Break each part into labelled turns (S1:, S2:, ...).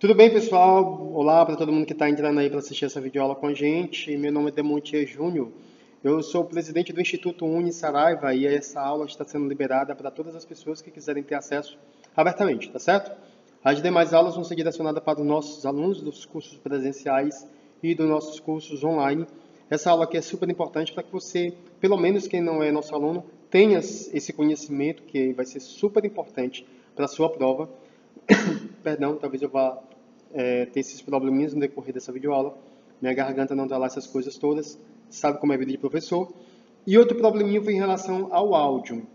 S1: Tudo bem, pessoal? Olá para todo mundo que está entrando aí para assistir essa videoaula com a gente. Meu nome é Demontier Júnior. Eu sou o presidente do Instituto Uni Saraiva e essa aula está sendo liberada para todas as pessoas que quiserem ter acesso abertamente, tá certo? As demais aulas vão ser direcionadas para os nossos alunos dos cursos presenciais e dos nossos cursos online. Essa aula aqui é super importante para que você, pelo menos quem não é nosso aluno, tenha esse conhecimento que vai ser super importante para a sua prova. Perdão, talvez eu vá ter esses probleminhas no decorrer dessa videoaula. Minha garganta não está lá essas coisas todas. Sabe como é a vida de professor. E outro probleminha foi em relação ao áudio.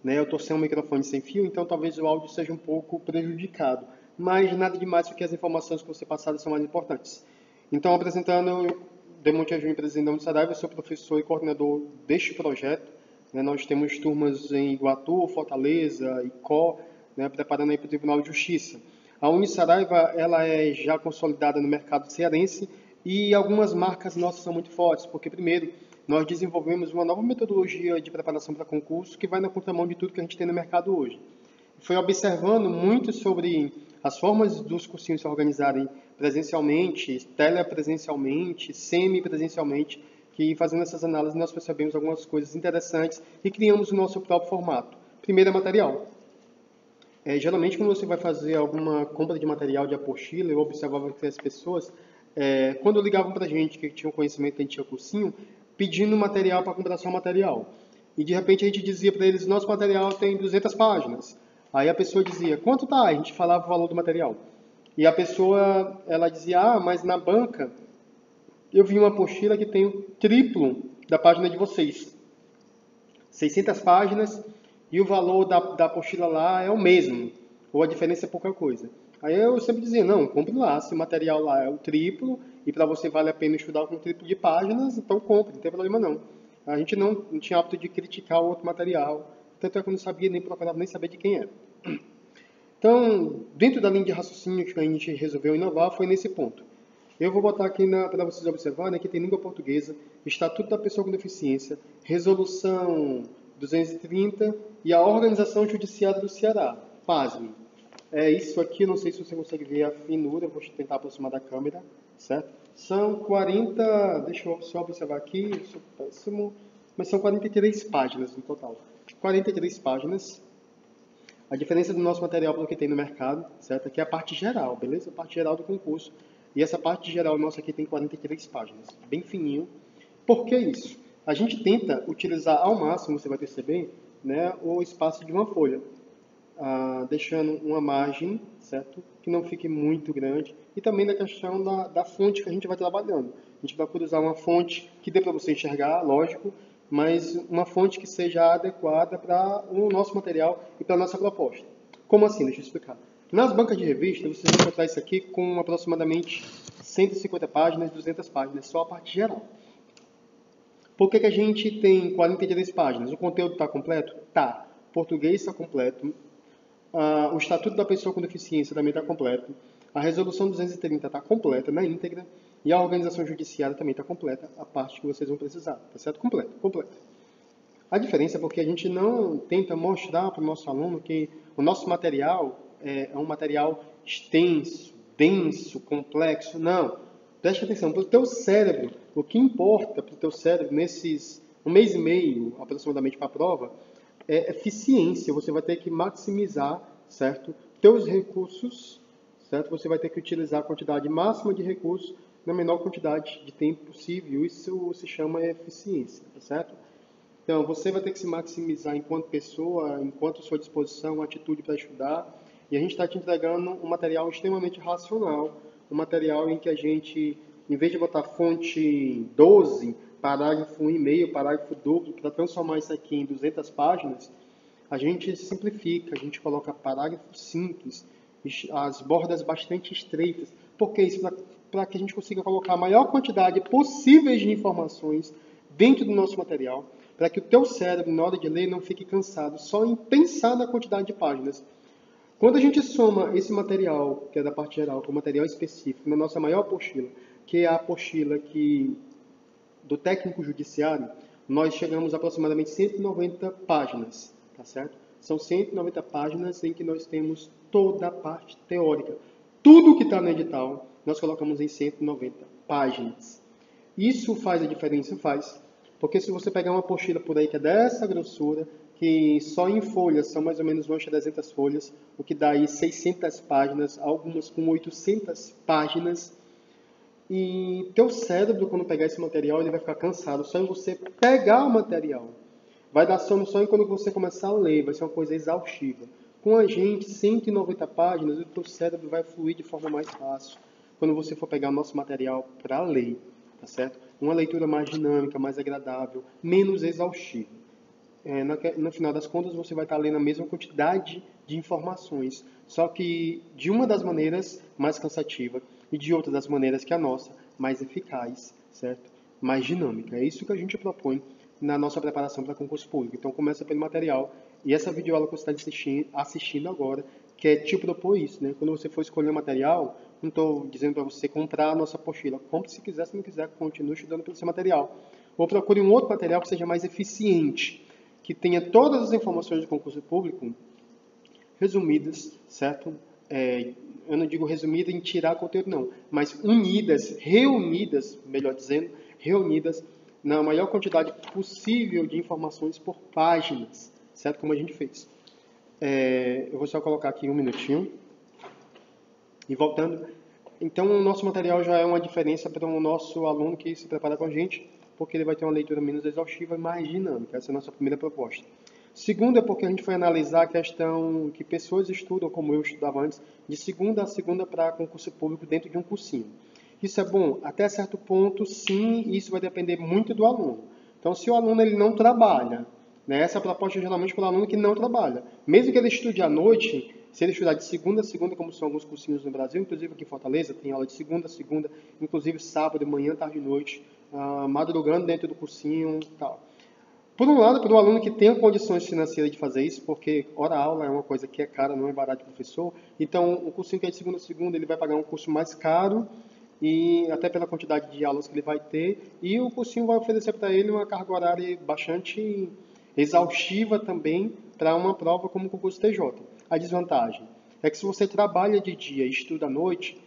S1: Eu estou sem um microfone sem fio, então talvez o áudio seja um pouco prejudicado. Mas nada demais, porque as informações que você passadas são mais importantes. Então, apresentando Demontier Júnior, presidente da Unisaraiva, eu sou professor e coordenador deste projeto. Nós temos turmas em Iguatu, Fortaleza, Icó, preparando aí para o Tribunal de Justiça. A Unisaraiva, ela é já consolidada no mercado cearense e algumas marcas nossas são muito fortes, porque primeiro, nós desenvolvemos uma nova metodologia de preparação para concurso que vai na contramão de tudo que a gente tem no mercado hoje. Foi observando muito sobre as formas dos cursinhos se organizarem presencialmente, telepresencialmente, semipresencialmente, que fazendo essas análises nós percebemos algumas coisas interessantes e criamos o nosso próprio formato. Primeiro é material. Geralmente, quando você vai fazer alguma compra de material de apostila, eu observava que as pessoas, quando ligavam para a gente, que tinham conhecimento que a gente tinha cursinho, pedindo material para comprar só material. E de repente a gente dizia para eles, nosso material tem 200 páginas. Aí a pessoa dizia, quanto tá? A gente falava o valor do material. E a pessoa, ela dizia, mas na banca eu vi uma apostila que tem o triplo da página de vocês. 600 páginas e o valor da apostila lá é o mesmo, ou a diferença é pouca coisa. Aí eu sempre dizia, não, compre lá, se o material lá é o triplo, e para você vale a pena estudar com o triplo de páginas, então compre, não tem problema não. A gente não tinha hábito de criticar o outro material, tanto é que eu não sabia, nem procurava nem saber de quem era. Então, dentro da linha de raciocínio que a gente resolveu inovar, foi nesse ponto. Eu vou botar aqui para vocês observarem que tem língua portuguesa, Estatuto da Pessoa com Deficiência, Resolução 230 e a Organização Judiciária do Ceará. Pasme. Isso aqui, não sei se você consegue ver a finura, eu vou tentar aproximar da câmera, certo? São 40, deixa eu só observar aqui, eu sou péssimo, mas são 43 páginas no total. 43 páginas. A diferença do nosso material para o que tem no mercado, certo? Aqui é a parte geral, beleza? A parte geral do concurso. E essa parte geral nossa aqui tem 43 páginas, bem fininho. Por que isso? A gente tenta utilizar ao máximo, você vai perceber, o espaço de uma folha, deixando uma margem, certo? Que não fique muito grande. E também na questão da fonte que a gente vai trabalhando. A gente vai poder usar uma fonte que dê para você enxergar, lógico, mas uma fonte que seja adequada para o nosso material e para a nossa proposta. Como assim? Deixa eu explicar. Nas bancas de revista, vocês vão encontrar isso aqui com aproximadamente 150 páginas, 200 páginas, só a parte geral. Por que a gente tem 43 páginas? O conteúdo está completo? Tá. Português está completo. O Estatuto da Pessoa com Deficiência também está completo. A Resolução 230 está completa, na íntegra. E a Organização Judiciária também está completa, a parte que vocês vão precisar. Tá certo? Completa. A diferença é porque a gente não tenta mostrar para o nosso aluno que o nosso material é um material extenso, denso, complexo. Não. Preste atenção, para o teu cérebro, o que importa para o teu cérebro nesses 1 mês e meio, aproximadamente, para a prova, é eficiência. Você vai ter que maximizar, certo? Teus recursos, certo? Você vai ter que utilizar a quantidade máxima de recursos na menor quantidade de tempo possível. Isso se chama eficiência, tá certo? Então, você vai ter que se maximizar enquanto pessoa, enquanto sua disposição, atitude para estudar. E a gente está te entregando um material extremamente racional, um material em que a gente, em vez de botar fonte 12, parágrafo 1,5, parágrafo duplo, para transformar isso aqui em 200 páginas, a gente simplifica, a gente coloca parágrafos simples, as bordas bastante estreitas. Por que isso? Para que a gente consiga colocar a maior quantidade possível de informações dentro do nosso material, para que o teu cérebro, na hora de ler, não fique cansado só em pensar na quantidade de páginas. Quando a gente soma esse material, que é da parte geral, com o material específico, na nossa maior apostila, que é a apostila do técnico judiciário, nós chegamos a aproximadamente 190 páginas, tá certo? São 190 páginas em que nós temos toda a parte teórica. tudo que está no edital, nós colocamos em 190 páginas. Isso faz a diferença? Faz. Porque se você pegar uma apostila por aí que é dessa grossura, que só em folhas são mais ou menos umas 300 folhas, o que dá aí 600 páginas, algumas com 800 páginas, e teu cérebro, quando pegar esse material, ele vai ficar cansado só em você pegar o material. Vai dar sono só em quando você começar a ler, vai ser uma coisa exaustiva. Com a gente, 190 páginas, o teu cérebro vai fluir de forma mais fácil quando você for pegar o nosso material para ler, tá certo? Uma leitura mais dinâmica, mais agradável, menos exaustiva. No final das contas, você vai estar lendo a mesma quantidade de informações, só que de uma das maneiras mais cansativa e de outra das maneiras que a nossa, mais eficaz, certo? Mais dinâmica. É isso que a gente propõe na nossa preparação para concurso público. Então, começa pelo material. E essa videoaula que você está assistindo agora, quer te propor isso, né? Quando você for escolher o material, não estou dizendo para você comprar a nossa apostila. Compre se quiser, se não quiser, continue estudando pelo seu material. Ou procure um outro material que seja mais eficiente, que tenha todas as informações do concurso público resumidas, certo? Eu não digo resumida em tirar conteúdo, não, mas unidas, reunidas, melhor dizendo, reunidas na maior quantidade possível de informações por páginas, certo? Como a gente fez. Eu vou só colocar aqui um minutinho. E voltando, então o nosso material já é uma diferença para o nosso aluno que se prepara com a gente, porque ele vai ter uma leitura menos exaustiva e mais dinâmica. Essa é a nossa primeira proposta. Segundo é porque a gente foi analisar a questão que pessoas estudam, como eu estudava antes, de segunda a segunda para concurso público dentro de um cursinho. Isso é bom? Até certo ponto, sim, e isso vai depender muito do aluno. Então, se o aluno ele não trabalha, né, essa proposta é geralmente para o aluno que não trabalha. Mesmo que ele estude à noite, se ele estudar de segunda a segunda, como são alguns cursinhos no Brasil, inclusive aqui em Fortaleza, tem aula de segunda a segunda, inclusive sábado, manhã, tarde e noite, madrugando dentro do cursinho e tal. Por um lado, para o aluno que tem condições financeiras de fazer isso, porque hora-aula é uma coisa que é cara, não é barato de professor, então o cursinho que é de segunda a segunda, ele vai pagar um curso mais caro, e até pela quantidade de aulas que ele vai ter, e o cursinho vai oferecer para ele uma carga horária bastante exaustiva também para uma prova como o concurso TJ. A desvantagem é que se você trabalha de dia e estuda à noite,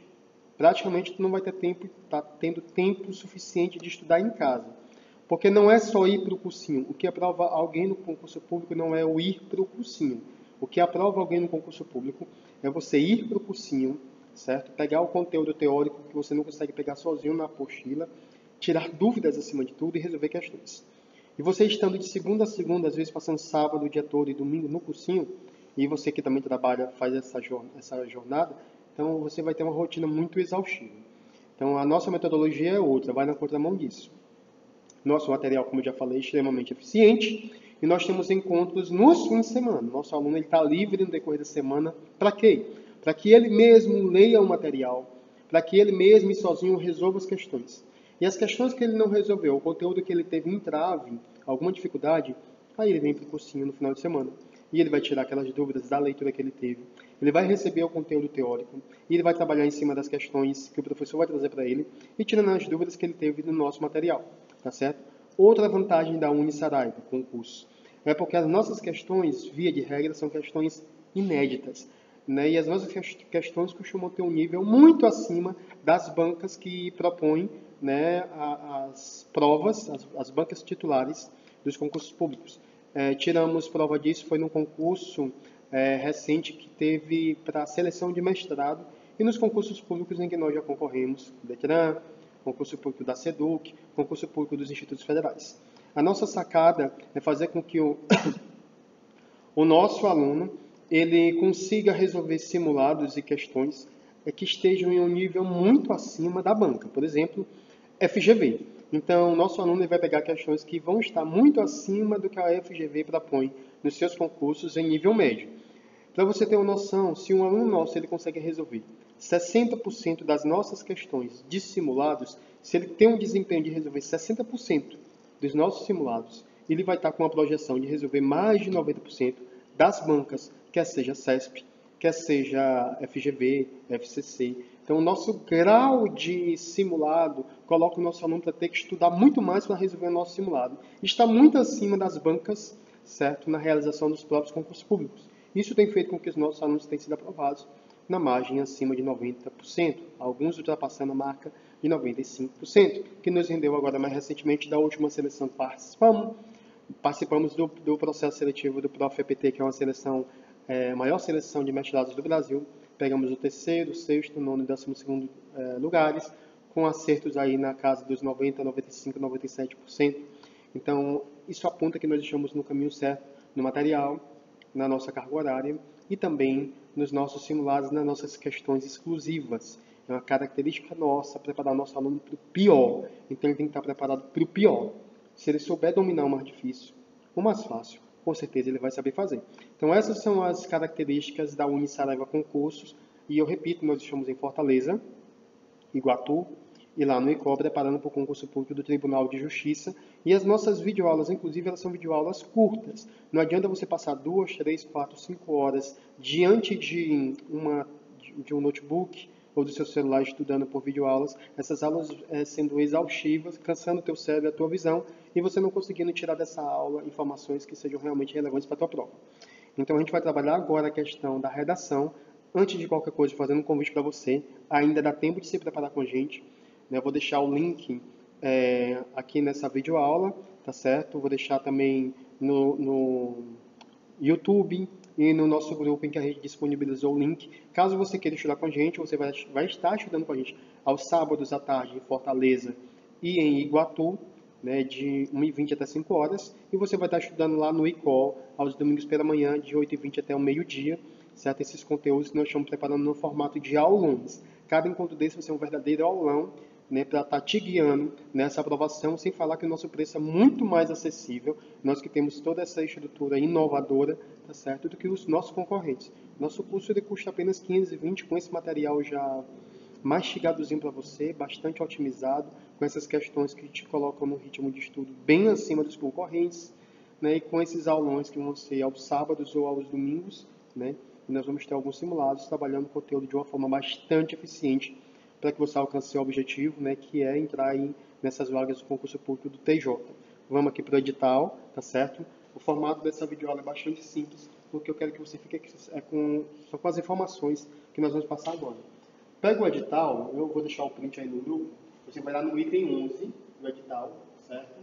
S1: praticamente tu não vai ter tempo, tá tendo tempo suficiente de estudar em casa. Porque não é só ir para o cursinho. O que aprova alguém no concurso público não é o ir para o cursinho. O que aprova alguém no concurso público é você ir para o cursinho, certo? Pegar o conteúdo teórico que você não consegue pegar sozinho na apostila, tirar dúvidas acima de tudo e resolver questões. E você estando de segunda a segunda, às vezes passando sábado o dia todo e domingo no cursinho, e você que também trabalha, faz essa jornada, então você vai ter uma rotina muito exaustiva. Então a nossa metodologia é outra, vai na contramão disso. Nosso material, como eu já falei, é extremamente eficiente e nós temos encontros nos fins de semana. Nosso aluno está livre no decorrer da semana. Para quê? Para que ele mesmo leia o material, para que ele mesmo e sozinho resolva as questões. E as questões que ele não resolveu, o conteúdo que ele teve em trave, alguma dificuldade, aí ele vem para o cursinho no final de semana. E ele vai tirar aquelas dúvidas da leitura que ele teve. Ele vai receber o conteúdo teórico e ele vai trabalhar em cima das questões que o professor vai trazer para ele e tirando as dúvidas que ele teve no nosso material. Tá certo? Outra vantagem da Unisaraiva, concurso, é porque as nossas questões, via de regra, são questões inéditas. Né? E as nossas questões costumam ter um nível muito acima das bancas que propõem, né, as provas, as bancas titulares dos concursos públicos. Tiramos prova disso, foi num concurso recente que teve para seleção de mestrado e nos concursos públicos em que nós já concorremos, DETRAN, concurso público da SEDUC, concurso público dos institutos federais. A nossa sacada é fazer com que o nosso aluno ele consiga resolver simulados e questões que estejam em um nível muito acima da banca. Por exemplo, FGV. Então, o nosso aluno vai pegar questões que vão estar muito acima do que a FGV propõe nos seus concursos em nível médio. Para você ter uma noção, se um aluno nosso ele consegue resolver 60% das nossas questões de simulados, se ele tem um desempenho de resolver 60% dos nossos simulados, ele vai estar com uma projeção de resolver mais de 90% das bancas, quer seja CESP, quer seja FGV, FCC. Então, o nosso grau de simulado coloca o nosso aluno para ter que estudar muito mais para resolver o nosso simulado. Está muito acima das bancas, certo, na realização dos próprios concursos públicos. Isso tem feito com que os nossos alunos tenham sido aprovados na margem acima de 90%, alguns ultrapassando a marca de 95%, que nos rendeu agora mais recentemente da última seleção que participamos do processo seletivo do Prof.EPT, que é uma seleção, maior seleção de mestrados do Brasil. Pegamos o terceiro, sexto, nono e 12º lugares, com acertos aí na casa dos 90%, 95%, 97%. Então, isso aponta que nós estamos no caminho certo no material, na nossa carga horária e também nos nossos simulados, nas nossas questões exclusivas. É uma característica nossa preparar nosso aluno para o pior. Então, ele tem que estar preparado para o pior. Se ele souber dominar o mais difícil, o mais fácil, com certeza ele vai saber fazer. Então, essas são as características da Unisaraiva Concursos. E eu repito, nós estamos em Fortaleza, Iguatu, e lá no ICOB, preparando para o concurso público do Tribunal de Justiça. E as nossas videoaulas, inclusive, elas são videoaulas curtas. Não adianta você passar 2, 3, 4, 5 horas diante de um notebook ou do seu celular estudando por videoaulas, essas aulas sendo exaustivas, cansando o teu cérebro, a tua visão, e você não conseguindo tirar dessa aula informações que sejam realmente relevantes para a tua prova. Então, a gente vai trabalhar agora a questão da redação. Antes de qualquer coisa, fazendo um convite para você, ainda dá tempo de se preparar com a gente. Eu vou deixar o link aqui nessa videoaula, tá certo? Vou deixar também no YouTube e no nosso grupo em que a gente disponibilizou o link. Caso você queira estudar com a gente, você vai estar estudando com a gente aos sábados à tarde em Fortaleza e em Iguatu, né, de 1h20 até 5 horas, e você vai estar estudando lá no ICOL aos domingos pela manhã, de 8h20 até o meio-dia, certo? Esses conteúdos que nós estamos preparando no formato de aulões. Cada encontro desse vai ser um verdadeiro aulão, né, para estar te guiando nessa aprovação, sem falar que o nosso preço é muito mais acessível, nós que temos toda essa estrutura inovadora, tá certo, do que os nossos concorrentes. Nosso curso ele custa apenas 520, com esse material já mastigadozinho para você, bastante otimizado, com essas questões que te colocam no ritmo de estudo bem acima dos concorrentes, né, e com esses aulões que vão ser aos sábados ou aos domingos, né, e nós vamos ter alguns simulados trabalhando o conteúdo de uma forma bastante eficiente, para que você alcance seu objetivo, né, que é entrar aí nessas vagas do concurso público do TJ. Vamos aqui para o edital, tá certo? O formato dessa videoaula é bastante simples, porque eu quero que você fique aqui, só com as informações que nós vamos passar agora. Pega o edital, eu vou deixar o print aí no grupo, você vai lá no item 11 do edital, certo?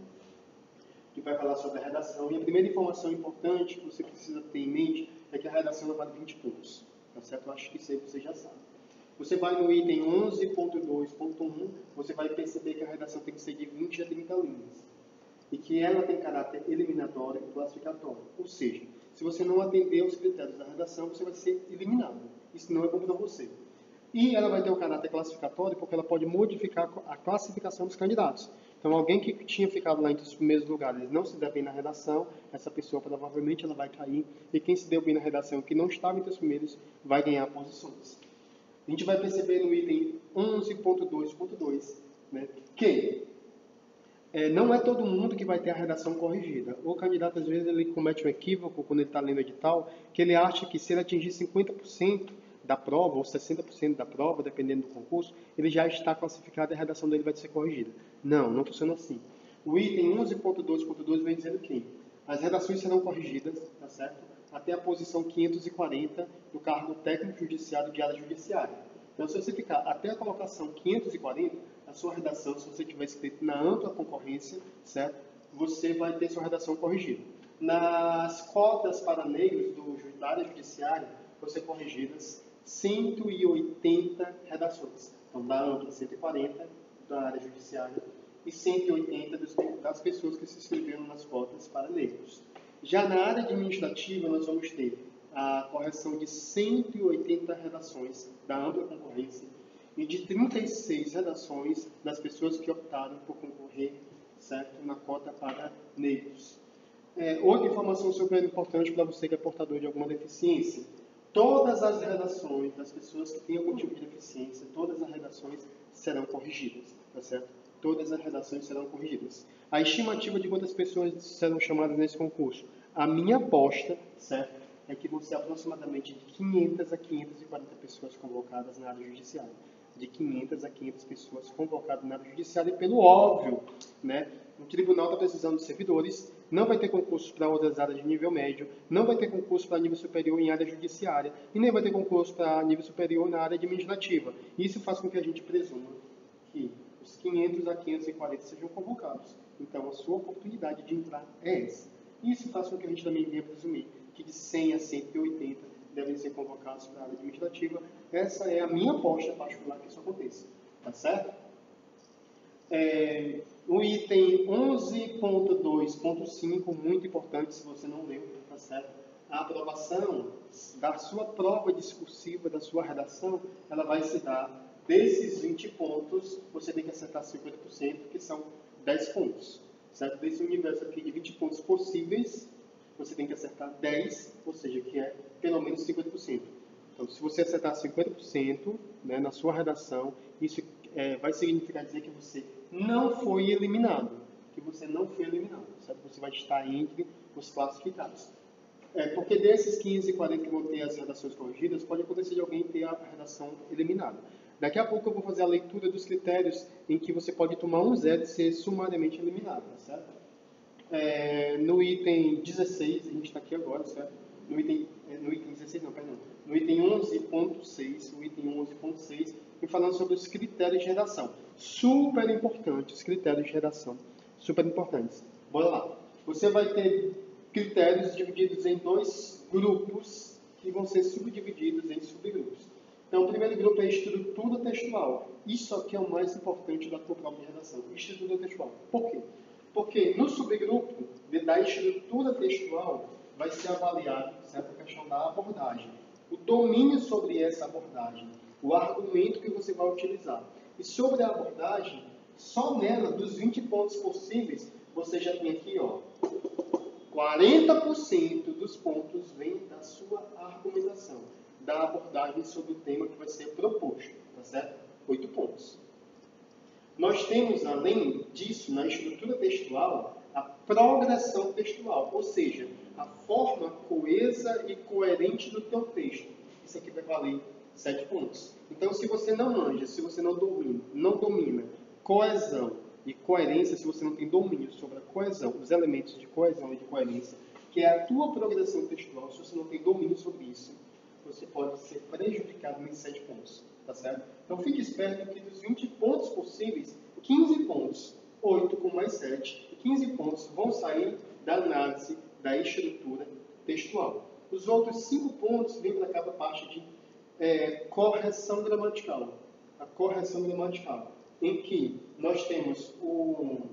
S1: Que vai falar sobre a redação. E a primeira informação importante que você precisa ter em mente é que a redação vale 20 pontos, tá certo? Eu acho que isso aí você já sabe. Você vai no item 11.2.1, você vai perceber que a redação tem que ser de 20 a 30 linhas. E que ela tem caráter eliminatório e classificatório. Ou seja, se você não atender aos critérios da redação, você vai ser eliminado. Isso não é bom para você. E ela vai ter o caráter classificatório porque ela pode modificar a classificação dos candidatos. Então, alguém que tinha ficado lá entre os primeiros lugares não se der bem na redação, essa pessoa provavelmente ela vai cair. E quem se deu bem na redação que não estava entre os primeiros vai ganhar posições. A gente vai perceber no item 11.2.2, né, que não é todo mundo que vai ter a redação corrigida. O candidato, às vezes, ele comete um equívoco quando ele está lendo o edital, que ele acha que se ele atingir 50% da prova, ou 60% da prova, dependendo do concurso, ele já está classificado e a redação dele vai ser corrigida. Não, não funciona assim. O item 11.2.2 vem dizendo que as redações serão corrigidas, tá certo? Até a posição 540 do cargo técnico judiciário de área judiciária. Então, se você ficar até a colocação 540, a sua redação, se você tiver escrito na ampla concorrência, certo? Você vai ter sua redação corrigida. Nas cotas para negros da área judiciária, vão ser corrigidas 180 redações. Então, da ampla 140 da área judiciária e 180 das pessoas que se inscreveram nas cotas para negros. Já na área administrativa, nós vamos ter a correção de 180 redações da ampla concorrência e de 36 redações das pessoas que optaram por concorrer, certo, na cota para negros. Outra informação super importante para você que é portador de alguma deficiência. Todas as redações das pessoas que têm algum tipo de deficiência, todas as redações serão corrigidas, tá certo? Todas as redações serão corrigidas. A estimativa de quantas pessoas serão chamadas nesse concurso? A minha aposta, certo, é que vão ser aproximadamente de 500 a 540 pessoas convocadas na área judiciária. De 500 a 500 pessoas convocadas na área judiciária e pelo óbvio, né? O tribunal está precisando de servidores não vai ter concursos para outras áreas de nível médio, não vai ter concurso para nível superior em área judiciária e nem vai ter concurso para nível superior na área administrativa. Isso faz com que a gente presuma que os 500 a 540 sejam convocados. Então, a sua oportunidade de entrar é essa. Isso faz com que a gente também venha presumir que de 100 a 180 devem ser convocados para a área administrativa. Essa é a minha aposta particular que isso aconteça. Tá certo? O item 11.2.5, muito importante, se você não leu, tá certo? A aprovação da sua prova discursiva, da sua redação, ela vai se dar desses 20 pontos, você tem que acertar 50%, que são 10 pontos. Certo? Desse universo aqui de 20 pontos possíveis, você tem que acertar 10, ou seja, que é pelo menos 50%. Então, se você acertar 50%, né, na sua redação, isso vai significar dizer que você não foi eliminado. Que você não foi eliminado, certo? Você vai estar entre os classificados. Porque desses 15 e 40 que vão ter as redações corrigidas, pode acontecer de alguém ter a redação eliminada. Daqui a pouco eu vou fazer a leitura dos critérios em que você pode tomar um zero e ser sumariamente eliminado, tá certo? No item 16, a gente está aqui agora, certo? No item 16, não, perdão. No item 11.6, o item 11.6, e falando sobre os critérios de redação. Super importantes, os critérios de redação. Super importantes. Bora lá. Você vai ter critérios divididos em dois grupos, que vão ser subdivididos em subgrupos. Então, o primeiro grupo é estrutura textual. Isso aqui é o mais importante da tua prova de redação. Estrutura textual. Por quê? Porque no subgrupo da estrutura textual vai ser avaliado, certo, a questão da abordagem. O domínio sobre essa abordagem, o argumento que você vai utilizar. E sobre a abordagem, só nela, dos 20 pontos possíveis, você já tem aqui, ó, 40% dos pontos vem da sua argumentação, da abordagem sobre o tema que vai ser proposto, tá certo? 8 pontos. Nós temos, além disso, na estrutura textual, a progressão textual, ou seja, a forma coesa e coerente do teu texto. Isso aqui vai valer 7 pontos. Então, se você não manja, se você não domina coesão e coerência, se você não tem domínio sobre a coesão, os elementos de coesão e de coerência, que é a tua progressão textual, se você não tem domínio sobre isso, você pode ser prejudicado em 7 pontos. Tá certo? Então, fique esperto que dos 20 pontos possíveis, 15 pontos, 8 com mais 7, e 15 pontos vão sair da análise da estrutura textual. Os outros 5 pontos vêm para cada parte de correção gramatical. A correção gramatical, em que nós temos o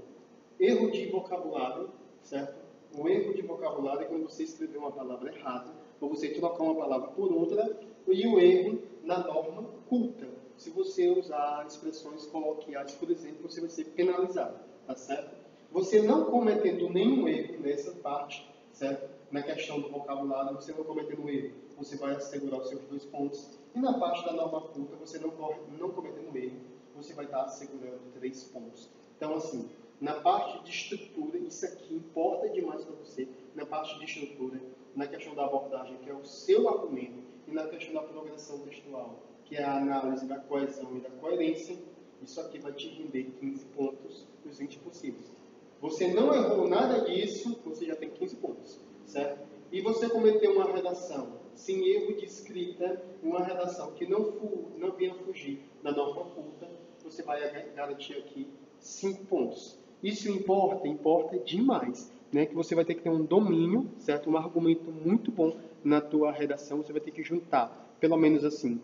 S1: erro de vocabulário, certo? O erro de vocabulário é quando você escrever uma palavra errada, ou você trocar uma palavra por outra, e o erro na norma culta. Se você usar expressões coloquiais, por exemplo, você vai ser penalizado, tá certo? Você não cometendo nenhum erro nessa parte, certo? Na questão do vocabulário, você não cometendo erro, você vai assegurar os seus 2 pontos. E na parte da norma culta, você não cometendo erro, você vai estar assegurando 3 pontos. Então, assim, na parte de estrutura, isso aqui importa demais para você, na parte de estrutura, na questão da abordagem, que é o seu argumento, e na questão da progressão textual, que é a análise da coesão e da coerência, isso aqui vai te render 15 pontos dos 20 possíveis. Você não errou nada disso, você já tem 15 pontos, certo? E você cometeu uma redação sem erro de escrita, uma redação que não venha fugir da norma culta, você vai garantir aqui 5 pontos. Isso importa demais, né? Que você vai ter que ter um domínio, certo? Um argumento muito bom na tua redação, você vai ter que juntar, pelo menos assim,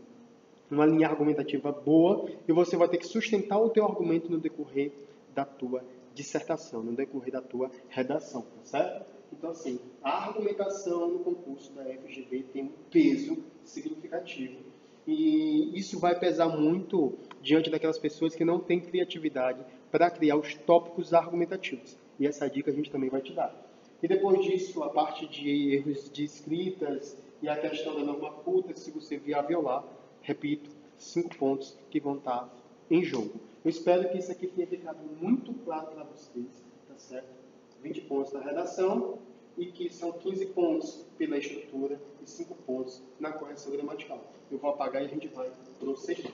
S1: uma linha argumentativa boa, e você vai ter que sustentar o teu argumento no decorrer da tua dissertação, no decorrer da tua redação, tá certo? Então, assim, a argumentação no concurso da FGV tem um peso significativo, e isso vai pesar muito diante daquelas pessoas que não têm criatividade para criar os tópicos argumentativos. E essa dica a gente também vai te dar. E depois disso, a parte de erros de escritas e a questão da norma culta, se você vier a violar, repito, 5 pontos que vão estar em jogo. Eu espero que isso aqui tenha ficado muito claro para vocês, tá certo? 20 pontos na redação e que são 15 pontos pela estrutura e 5 pontos na correção gramatical. Eu vou apagar e a gente vai prosseguir.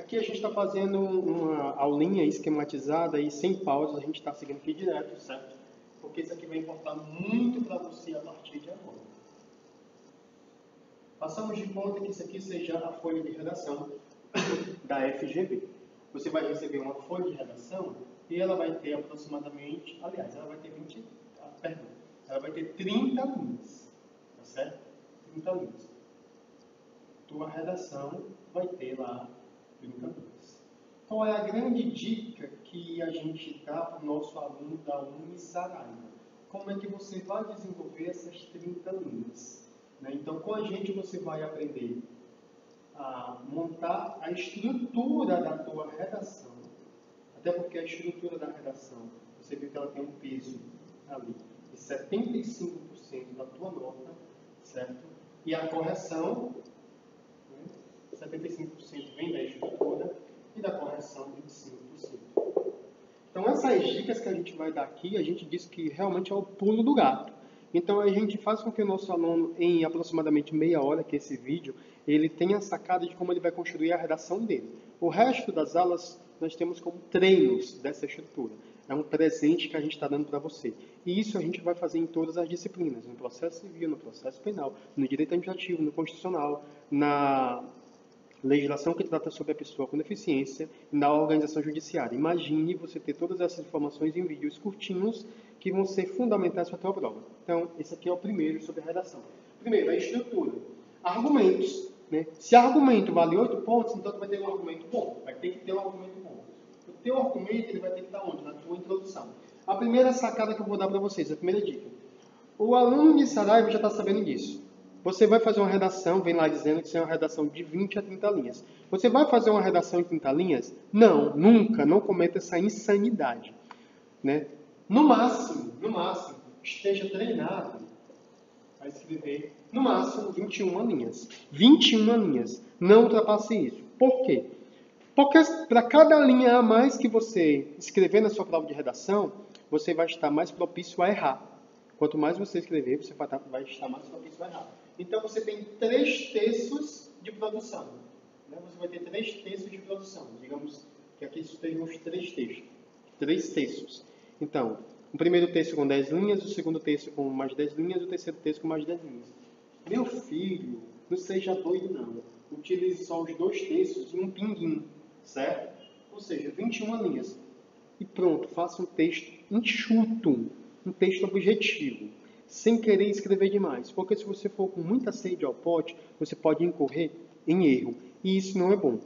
S1: Aqui a gente está fazendo uma aulinha esquematizada e sem pausas, a gente está seguindo aqui direto, certo? Porque isso aqui vai importar muito para você a partir de agora. Passamos de conta que isso aqui seja a folha de redação da FGV. Você vai receber uma folha de redação e ela vai ter aproximadamente, aliás, ela vai ter 30 linhas, tá certo? 30 linhas. Tua redação vai ter lá 30 linhas. Qual é a grande dica que a gente dá para o nosso aluno da Unisaraiva? Como é que você vai desenvolver essas 30 linhas? Então, com a gente você vai aprender a montar a estrutura da tua redação. Até porque a estrutura da redação, você viu que ela tem um peso ali de 75% da tua nota, certo? E a correção, 75% vem da estrutura e da correção 25%. Então, essas dicas que a gente vai dar aqui, a gente diz que realmente é o pulo do gato. Então, a gente faz com que o nosso aluno, em aproximadamente meia hora, que é esse vídeo, ele tenha sacada de como ele vai construir a redação dele. O resto das aulas, nós temos como treinos dessa estrutura. É um presente que a gente está dando para você. E isso a gente vai fazer em todas as disciplinas, no processo civil, no processo penal, no direito administrativo, no constitucional, na legislação que trata sobre a pessoa com deficiência e na organização judiciária. Imagine você ter todas essas informações em vídeos curtinhos que vão ser fundamentais para a tua prova. Então, esse aqui é o primeiro sobre a redação. Primeiro, a estrutura. Argumentos. Se argumento vale 8 pontos, então tu vai ter um argumento bom. Vai ter que ter um argumento bom. O teu argumento ele vai ter que estar onde? Na tua introdução. A primeira sacada que eu vou dar para vocês, a primeira dica. O aluno de Saraiva já está sabendo disso. Você vai fazer uma redação, vem lá dizendo que isso é uma redação de 20 a 30 linhas. Você vai fazer uma redação em 30 linhas? Não, nunca, não cometa essa insanidade. No máximo, esteja treinado a escrever, no máximo, 21 linhas. 21 linhas. Não ultrapasse isso. Por quê? Porque para cada linha a mais que você escrever na sua prova de redação, você vai estar mais propício a errar. Quanto mais você escrever, você vai estar mais propício a errar. Então, você tem 3 terços de produção. Você vai ter 3 terços de produção. Digamos que aqui estejam os 3 terços. 3 terços. Então, o primeiro terço com 10 linhas, o segundo terço com mais 10 linhas, o terceiro terço com mais 10 linhas. Meu filho, não seja doido não. Utilize só os 2 terços e um pinguim, certo? Ou seja, 21 linhas. E pronto, faça um texto enxuto, um texto objetivo, sem querer escrever demais. Porque se você for com muita sede ao pote, você pode incorrer em erro. E isso não é bom.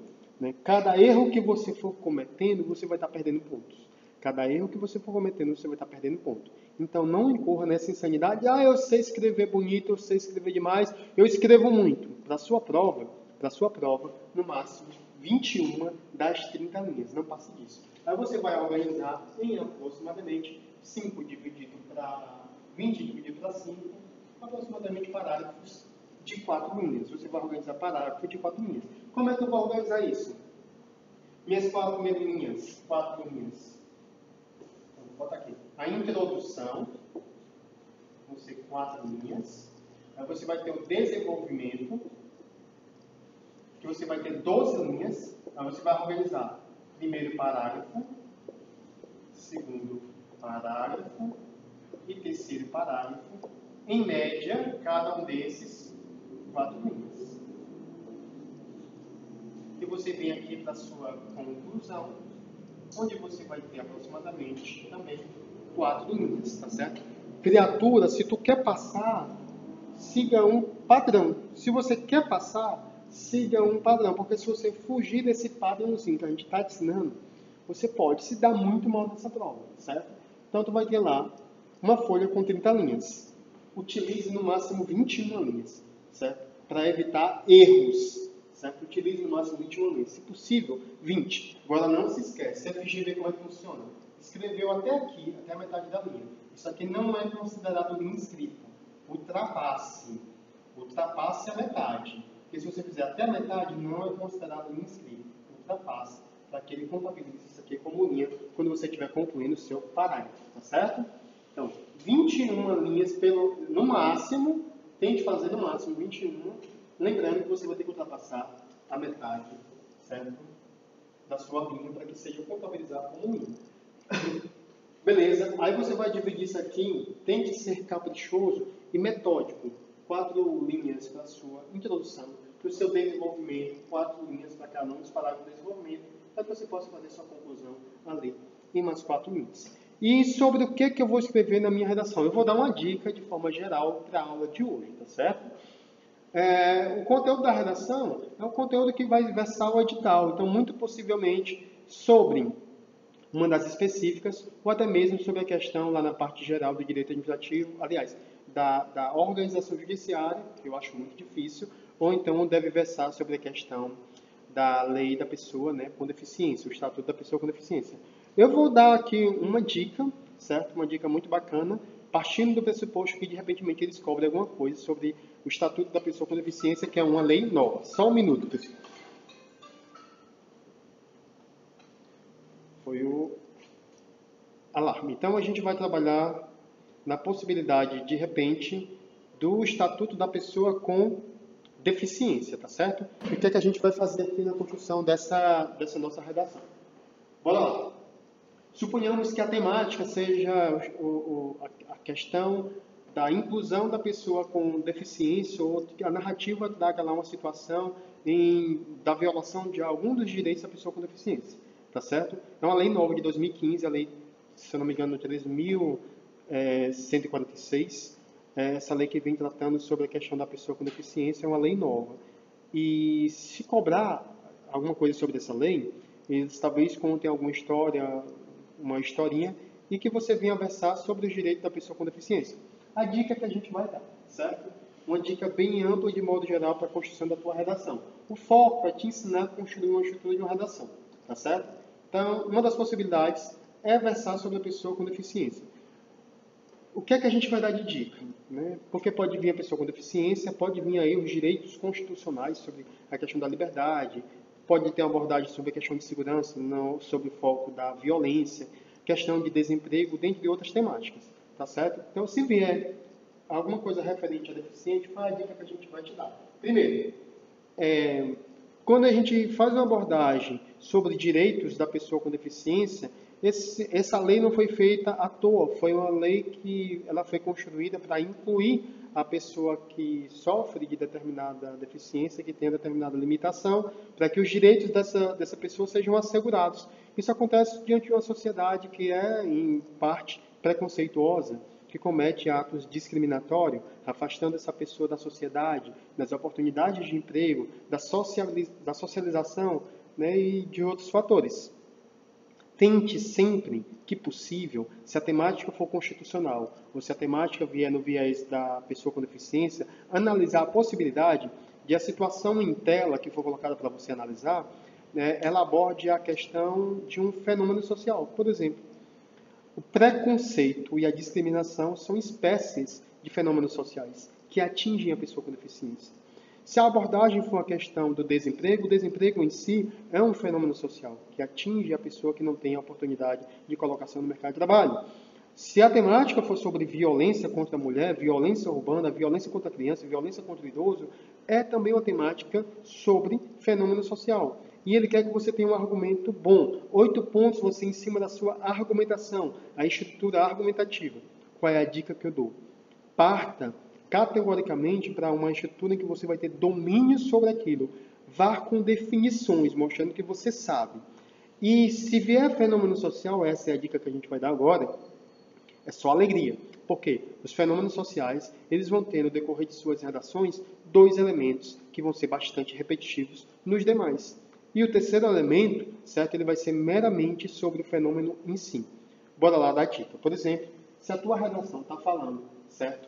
S1: Cada erro que você for cometendo, você vai estar perdendo pontos. Cada erro que você for cometendo, você vai estar perdendo ponto. Então, não incorra nessa insanidade. Eu sei escrever bonito, eu sei escrever demais, eu escrevo muito. Para a sua prova, no máximo, 21 das 30 linhas. Não passe disso. Aí você vai organizar em aproximadamente 5 dividido para 20 dividido para 5, aproximadamente parágrafos de 4 linhas. Você vai organizar parágrafos de 4 linhas. Como é que eu vou organizar isso? Minhas 4 primeiras linhas, 4 linhas. Bota aqui. A introdução, vão ser 4 linhas. Aí você vai ter o desenvolvimento, que você vai ter 12 linhas. Aí você vai organizar primeiro parágrafo, segundo parágrafo e terceiro parágrafo. Em média, cada um desses 4 linhas. E você vem aqui para a sua conclusão, onde você vai ter aproximadamente também 4 linhas, tá certo? Criatura, se tu quer passar, siga um padrão. Se você quer passar, siga um padrão, porque se você fugir desse padrãozinho que a gente está te ensinando, você pode se dar muito mal nessa prova, certo? Então, tu vai ter lá uma folha com 30 linhas. Utilize no máximo 21 linhas, certo? Para evitar erros. Certo? Utilize no máximo 21 linhas. Se possível, 20. Agora não se esquece, FGV como é que funciona? Escreveu até aqui, até a metade da linha. Isso aqui não é considerado linha escrita. Ultrapasse. Ultrapasse a metade. Porque se você fizer até a metade, não é considerado linha escrita. Ultrapasse. Para que ele contabilize isso aqui como linha quando você estiver concluindo o seu parágrafo. Tá certo? Então, 21 linhas no máximo. Tente fazer no máximo 21. Lembrando que você vai ter que ultrapassar a metade, certo? da sua linha para que seja contabilizado como linha. Beleza, aí você vai dividir isso aqui, tente ser caprichoso e metódico. 4 linhas para a sua introdução, para o seu desenvolvimento, 4 linhas para cada um dos parágrafos de desenvolvimento, para que você possa fazer sua conclusão ali em mais 4 linhas. E sobre o que eu vou escrever na minha redação? Eu vou dar uma dica de forma geral para a aula de hoje, tá certo? O conteúdo da redação é o conteúdo que vai versar o edital, então muito possivelmente sobre uma das específicas, ou até mesmo sobre a questão lá na parte geral do direito administrativo, aliás, da organização judiciária, que eu acho muito difícil, ou então deve versar sobre a questão da lei da pessoa, né, com deficiência, o estatuto da pessoa com deficiência. Eu vou dar aqui uma dica, certo? Uma dica muito bacana, partindo do pressuposto que de repente ele descobre alguma coisa sobre o estatuto da pessoa com deficiência, que é uma lei nova. Só um minuto, pessoal. Foi o alarme. Então, a gente vai trabalhar na possibilidade, de repente, do Estatuto da Pessoa com Deficiência, tá certo? E o que é que a gente vai fazer aqui na construção dessa nossa redação? Bora lá. Suponhamos que a temática seja a questão da inclusão da pessoa com deficiência, ou que a narrativa traga lá uma situação da violação de algum dos direitos da pessoa com deficiência. Tá certo? É uma lei nova de 2015, a lei, se eu não me engano, 3.146. Essa lei que vem tratando sobre a questão da pessoa com deficiência é uma lei nova. E se cobrar alguma coisa sobre essa lei, eles talvez contem alguma história, uma historinha, e que você venha versar sobre os direitos da pessoa com deficiência. A dica que a gente vai dar, certo? Uma dica bem ampla de modo geral para a construção da tua redação. O foco é te ensinar a construir uma estrutura de uma redação, tá certo? Então, uma das possibilidades é versar sobre a pessoa com deficiência. O que é que a gente vai dar de dica? Né? Porque pode vir a pessoa com deficiência, pode vir aí os direitos constitucionais sobre a questão da liberdade, pode ter uma abordagem sobre a questão de segurança, não sobre o foco da violência, questão de desemprego, dentre outras temáticas, tá certo? Então, se vier alguma coisa referente a deficiente, qual é a dica que a gente vai te dar? Primeiro, quando a gente faz uma abordagem sobre direitos da pessoa com deficiência, essa lei não foi feita à toa, foi uma lei que ela foi construída para incluir a pessoa que sofre de determinada deficiência, que tem determinada limitação, para que os direitos dessa pessoa sejam assegurados. Isso acontece diante de uma sociedade que é, em parte, preconceituosa, que comete atos discriminatórios, afastando essa pessoa da sociedade, das oportunidades de emprego, da socialização, né, e de outros fatores. Tente sempre que possível, se a temática for constitucional, ou se a temática vier no viés da pessoa com deficiência, analisar a possibilidade de a situação em tela que for colocada para você analisar, né, ela aborde a questão de um fenômeno social. Por exemplo, o preconceito e a discriminação são espécies de fenômenos sociais que atingem a pessoa com deficiência. Se a abordagem for a questão do desemprego, o desemprego em si é um fenômeno social que atinge a pessoa que não tem a oportunidade de colocação no mercado de trabalho. Se a temática for sobre violência contra a mulher, violência urbana, violência contra a criança, violência contra o idoso, é também uma temática sobre fenômeno social. E ele quer que você tenha um argumento bom. 8 pontos você em cima da sua argumentação, a estrutura argumentativa. Qual é a dica que eu dou? Parta categoricamente para uma estrutura em que você vai ter domínio sobre aquilo. Vá com definições, mostrando que você sabe. E se vier fenômeno social, essa é a dica que a gente vai dar agora, é só alegria. Por quê? Os fenômenos sociais, eles vão ter no decorrer de suas redações 2 elementos que vão ser bastante repetitivos nos demais. E o terceiro elemento, certo? Ele vai ser meramente sobre o fenômeno em si. Bora lá dar dica. Por exemplo, se a tua redação está falando, certo?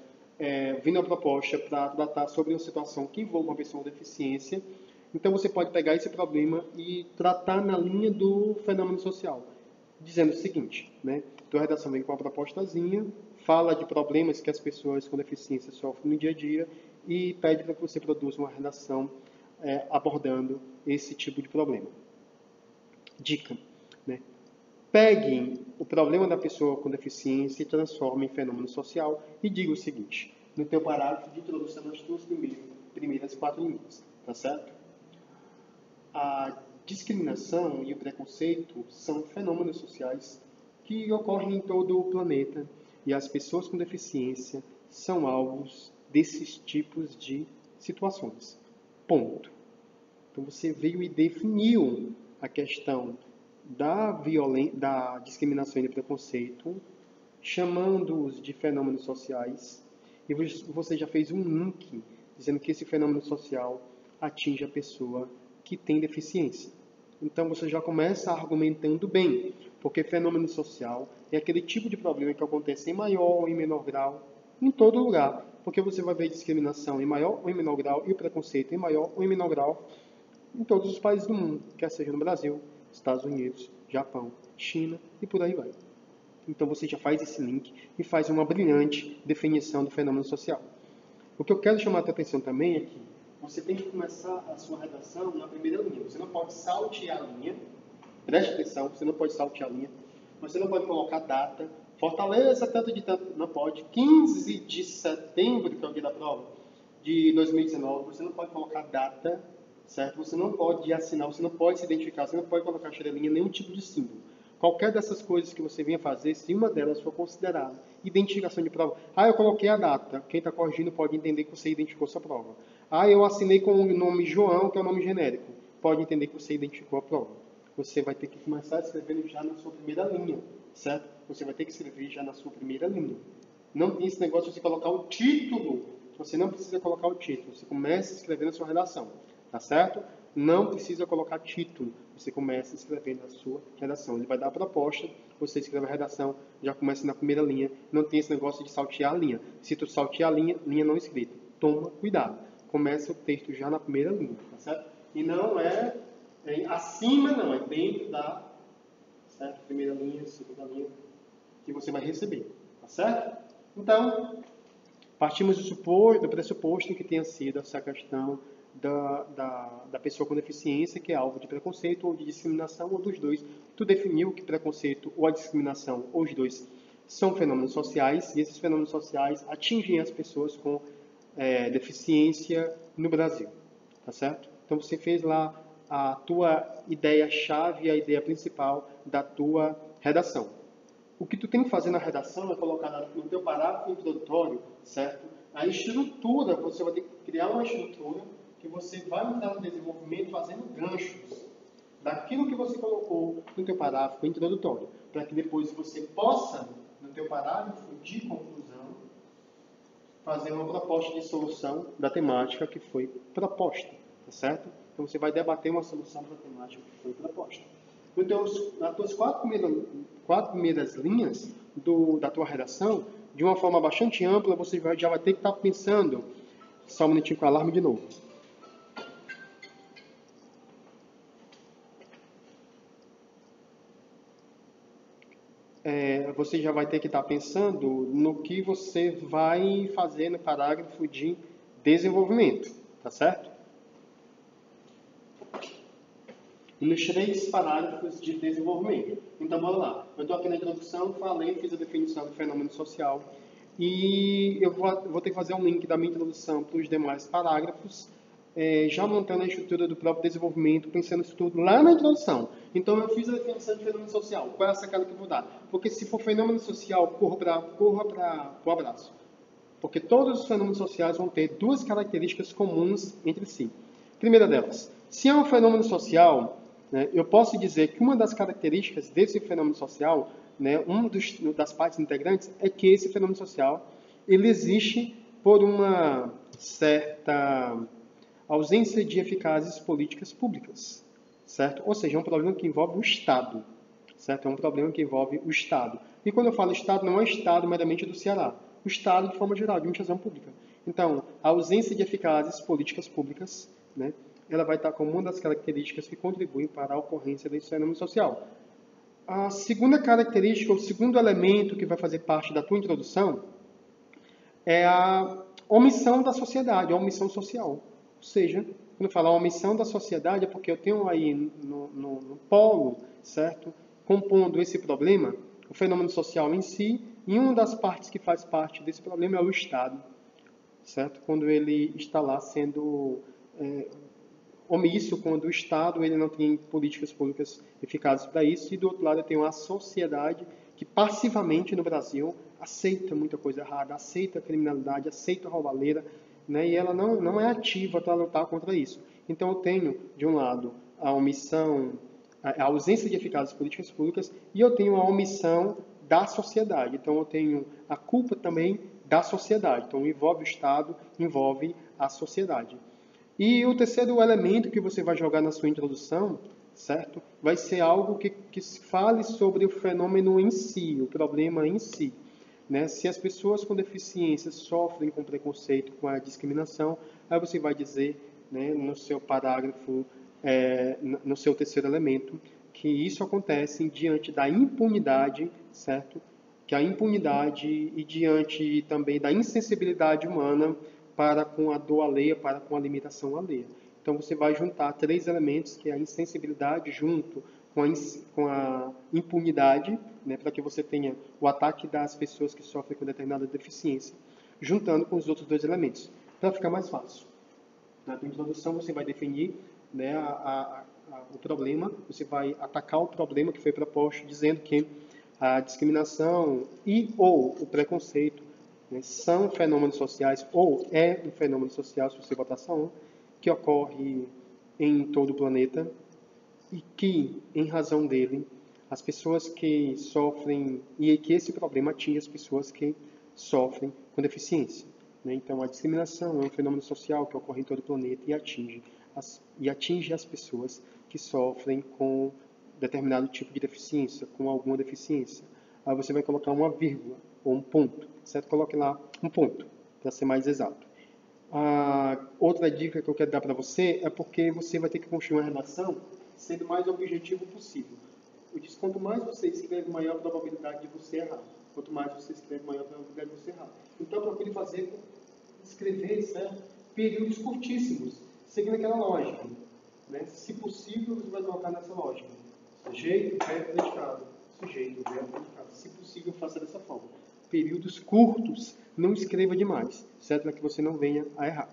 S1: Vindo a proposta para tratar sobre uma situação que envolve uma pessoa com deficiência, então você pode pegar esse problema e tratar na linha do fenômeno social, dizendo o seguinte, né? Tua redação vem com uma propostazinha, fala de problemas que as pessoas com deficiência sofrem no dia a dia e pede para que você produza uma redação abordando esse tipo de problema. Dica, né? Pegue o problema da pessoa com deficiência e transforme em fenômeno social e diga o seguinte, no teu parágrafo de introdução nas tuas primeiras 4 linhas, tá certo? A discriminação e o preconceito são fenômenos sociais que ocorrem em todo o planeta e as pessoas com deficiência são alvos desses tipos de situações. Ponto. Então você veio e definiu a questão da discriminação e do preconceito, chamando-os de fenômenos sociais, e você já fez um link dizendo que esse fenômeno social atinge a pessoa que tem deficiência. Então você já começa argumentando bem, porque fenômeno social é aquele tipo de problema que acontece em maior ou em menor grau, em todo lugar, porque você vai ver discriminação em maior ou em menor grau e o preconceito em maior ou em menor grau em todos os países do mundo, quer seja no Brasil, Estados Unidos, Japão, China e por aí vai. Então você já faz esse link e faz uma brilhante definição do fenômeno social. O que eu quero chamar a tua atenção também é que você tem que começar a sua redação na primeira linha. Você não pode saltear a linha. Preste atenção, você não pode saltear a linha. Você não pode colocar data. Fortaleza, tanto de tanto. Não pode. 15 de setembro, que é o dia da prova, de 2019. Você não pode colocar data, certo? Você não pode assinar, você não pode se identificar, você não pode colocar estrelinha, nenhum tipo de símbolo. Qualquer dessas coisas que você venha fazer, se uma delas for considerada identificação de prova, eu coloquei a data, quem está corrigindo pode entender que você identificou sua prova. Eu assinei com o nome João, que é o nome genérico, pode entender que você identificou a prova. Você vai ter que começar a escrever já na sua primeira linha, certo? Você vai ter que escrever já na sua primeira linha. Não tem esse negócio de você colocar o título, você não precisa colocar o título, você começa a escrever na sua redação, tá certo? Não precisa colocar título, você começa escrevendo a sua redação. Ele vai dar a proposta, você escreve a redação, já começa na primeira linha. Não tem esse negócio de saltear a linha. Se tu saltear a linha, linha não escrita. Toma cuidado. Começa o texto já na primeira linha, tá certo? E não é acima, não. É dentro da primeira linha, segunda linha, que você vai receber, tá certo? Então, partimos do pressuposto que tenha sido essa questão da pessoa com deficiência, que é alvo de preconceito ou de discriminação, ou dos dois. Tu definiu que preconceito ou a discriminação, ou os dois, são fenômenos sociais, e esses fenômenos sociais atingem as pessoas com deficiência no Brasil, tá certo? Então você fez lá a tua ideia-chave, a ideia principal da tua redação. O que tu tem que fazer na redação é colocar no teu parágrafo introdutório, certo? A estrutura, você vai ter que criar uma estrutura que você vai entrar no desenvolvimento fazendo ganchos daquilo que você colocou no teu parágrafo introdutório, para que depois você possa, no teu parágrafo de conclusão, fazer uma proposta de solução da temática que foi proposta, tá certo? Então você vai debater uma solução para a temática que foi proposta. Nas tuas quatro primeiras linhas da tua redação, de uma forma bastante ampla, você já vai ter que estar pensando, só um minutinho com o alarme de novo. Você já vai ter que estar pensando no que você vai fazer no parágrafo de desenvolvimento, tá certo? E nos 3 parágrafos de desenvolvimento. Então, bora lá. Eu estou aqui na introdução, fiz a definição do fenômeno social, e eu vou ter que fazer um link da minha introdução para os demais parágrafos, já montando a estrutura do próprio desenvolvimento, pensando isso tudo lá na introdução. Então, eu fiz a definição de fenômeno social. Qual é a sacada que eu vou dar? Porque se for fenômeno social, corra para o abraço. Porque todos os fenômenos sociais vão ter 2 características comuns entre si. Primeira delas, se é um fenômeno social, eu posso dizer que uma das características desse fenômeno social, uma das partes integrantes, é que esse fenômeno social ele existe por uma certa ausência de eficazes políticas públicas, certo? Ou seja, é um problema que envolve o Estado, certo? É um problema que envolve o Estado. E quando eu falo Estado, não é Estado meramente do Ceará, o Estado de forma geral, de administração pública. Então, a ausência de eficazes políticas públicas, ela vai estar como uma das características que contribuem para a ocorrência desse fenômeno social. A segunda característica, o segundo elemento que vai fazer parte da tua introdução é a omissão da sociedade, a omissão social. Ou seja, quando eu falar omissão da sociedade é porque eu tenho aí no polo, certo? Compondo esse problema, o fenômeno social em si, e uma das partes que faz parte desse problema é o Estado, certo? Quando ele está lá sendo omisso quando o Estado ele não tem políticas públicas eficazes para isso, e do outro lado eu tenho a sociedade que passivamente no Brasil aceita muita coisa errada, aceita a criminalidade, aceita a roubalheira, né, e ela não é ativa para lutar contra isso. Então eu tenho, de um lado, a omissão, a ausência de eficazes políticas públicas, e eu tenho a omissão da sociedade. Então eu tenho a culpa também da sociedade. Então envolve o Estado, envolve a sociedade. E o terceiro elemento que você vai jogar na sua introdução, certo? Vai ser algo que fale sobre o fenômeno em si, o problema em si. Né? Se as pessoas com deficiência sofrem com preconceito, com a discriminação, aí você vai dizer, né, no seu parágrafo, no seu terceiro elemento, que isso acontece diante da impunidade, certo? Que a impunidade e diante também da insensibilidade humana para com a dor alheia, para com a limitação alheia. Então você vai juntar três elementos, que é a insensibilidade junto com a impunidade, né, para que você tenha o ataque das pessoas que sofrem com determinada deficiência, juntando com os outros dois elementos, para ficar mais fácil. Na tua introdução você vai definir, né, o problema, você vai atacar o problema que foi proposto, dizendo que a discriminação ou o preconceito, né, são fenômenos sociais, ou é um fenômeno social, se você botar só um, que ocorre em todo o planeta, e que, em razão dele, as pessoas que sofrem, e que esse problema atinge as pessoas que sofrem com deficiência. Né? Então, a discriminação é um fenômeno social que ocorre em todo o planeta e atinge as pessoas que sofrem com determinado tipo de deficiência, com alguma deficiência. Aí você vai colocar uma vírgula ou um ponto, certo? Coloque lá um ponto, para ser mais exato. Outra dica que eu quero dar para você é porque você vai ter que construir uma redação sendo o mais objetivo possível. Eu disse, quanto mais você escreve, maior a probabilidade de você errar. Quanto mais você escreve, maior a probabilidade de você errar. Então, procure escrever, certo? Períodos curtíssimos, seguindo aquela lógica. Né? Se possível, você vai colocar nessa lógica. Sujeito, verbo, predicado. Sujeito, verbo, predicado. Se possível, faça dessa forma. Períodos curtos, não escreva demais, certo? Para que você não venha a errar.